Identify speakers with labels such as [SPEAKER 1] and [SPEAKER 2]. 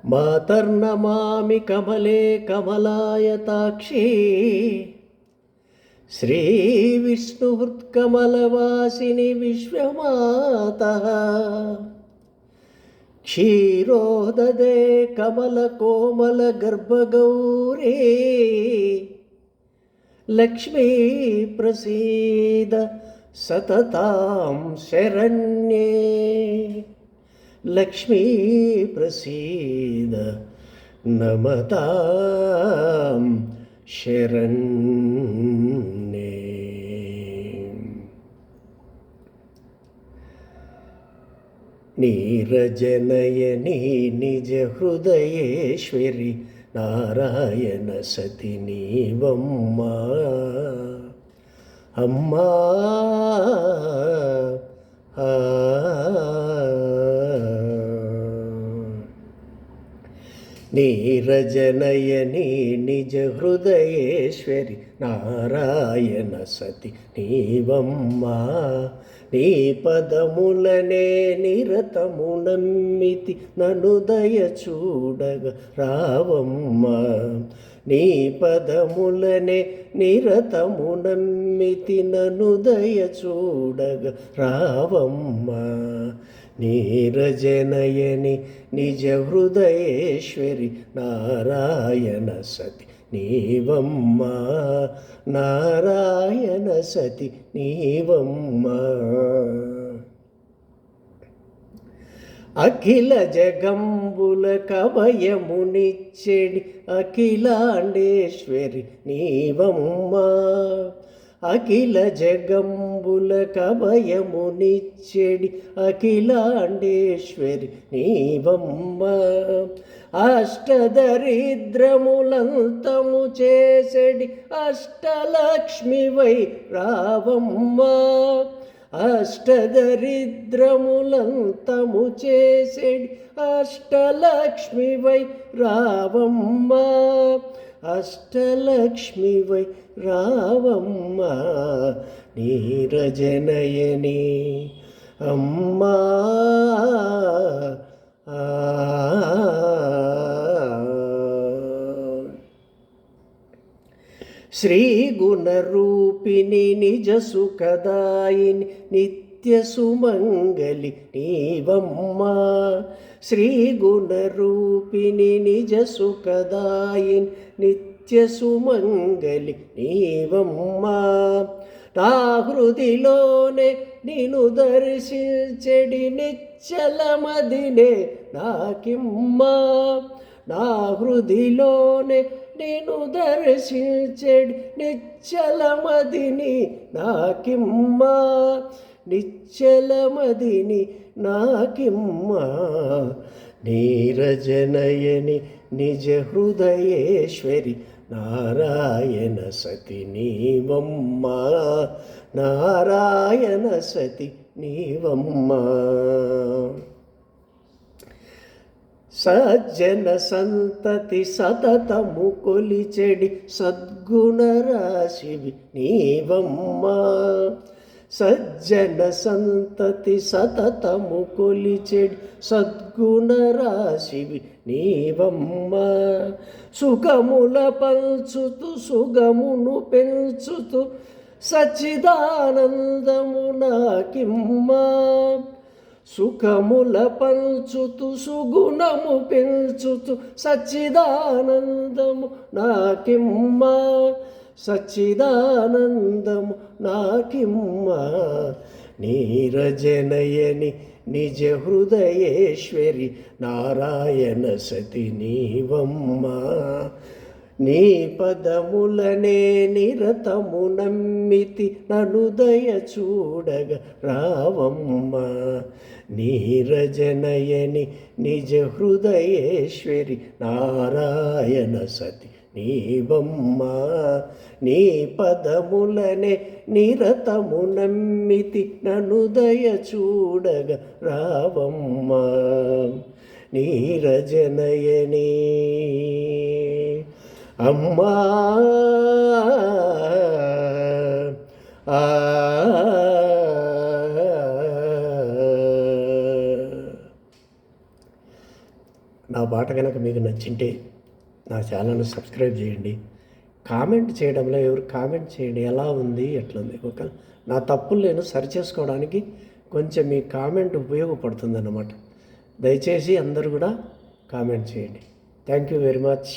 [SPEAKER 1] మాతర్నమామి కమలే కమలాయతాక్షి శ్రీవిష్ణుహృత్కమలవాసిని విశ్వమాతః క్షీరోదదే కమలకోమలగర్భగౌరీ లక్ష్మీ ప్రసీద సతతాం శరణ్యే లక్ష్మీ ప్రసీద నమతాం శరణ్యే. నీరజనయని నిజ హృదయేశ్వరి నారాయణ సతి నీవమ్మా అమ్మా నీరజనయని నిజ హృదయేశ్వరి నారాయణ సతి నీవమ్మా నీ పదములనే నిరతము నమ్మితి నన్ను దయ చూడగ రావమ్మా నీ పదములనే నిరతము నమ్మితి నన్ను దయ చూడగ రావమ్మా నీరజనయని నిజ హృదయేశ్వరి నారాయణ సతి నీవమ్మా నారాయణ సతి నీవమ్మా. అఖిల జగంబుల కభయమునిచ్చెడి అఖిలాండేశ్వరి నీవమ్మా అఖిల జగంబుల కభయమునిచ్చెడి అఖిలాండేశ్వరి నీవమ్మా అష్టదరిద్రములంతము చేసెడి అష్టలక్ష్మివై రావమ్మా అష్టదరిద్రములంతము చేసెడి అష్టలక్ష్మివై రావమ్మా అష్టలక్ష్మివై రావమ్మా నీరజనయని అమ్మా శ్రీగుణరూపిణి నిజ సుఖదాయిని నిత్య సుమంగళి నీవమ్మా శ్రీగుణరూపిణి నిజ సుఖదాయిని నిత్య సుమంగళి నీవమ్మా నా హృదిలోనే నిన్ను దర్శించెడి నిశ్చలమదినే నాకిమ్మా నా హృదిలోనే నిన్ను దర్శించెడి నిశ్చలమదిని నాకిమ్మా నిశ్చలమదిని నాకిమ్మా నీరజనయని నిజ హృదయేశ్వరి నారాయణ సతి నీవమ్మా నారాయణ సతి నీవమ్మా. సజ్జన సంతతి సతతము కొలిచెడి సద్గుణరాశివి నీవమ్మా సజ్జన సంతతి సతతము కొలిచెడి సద్గుణరాశివి నీవమ్మా సుఖముల పంచుతూ సుగమును పెంచుతూ సచ్చిదానందము నాకిమ్మా సుఖముల పంచుతూ సుగుణము పెంచుతూ సచ్చిదానందము నాకిమ్మా సచ్చిదానందము నాకిమ్మా నీరజనయని నిజ హృదయేశ్వరి నారాయణ సతి నీవమ్మా నీ పదములనే నిరతము నమ్మితి నన్ను దయ చూడగ రావమ్మా నీరజనయని నిజ హృదయేశ్వరి నారాయణ సతి నీవమ్మా నీ పదములనే నిరతము నమ్మితి నన్ను దయ చూడగ రావమ్మా నీరజనయని అమ్మా నా పాట కనుక మీకు నచ్చింటే నా ఛానల్ని సబ్స్క్రైబ్ చేయండి. కామెంట్ చేయడంలో ఎవరు కామెంట్ చేయండి, ఎలా ఉంది ఎట్లుంది. ఒక నా తప్పులు నేను సరిచేసుకోవడానికి కొంచెం మీ కామెంట్ ఉపయోగపడుతుందన్నమాట. దయచేసి అందరూ కూడా కామెంట్ చేయండి. Thank you very much.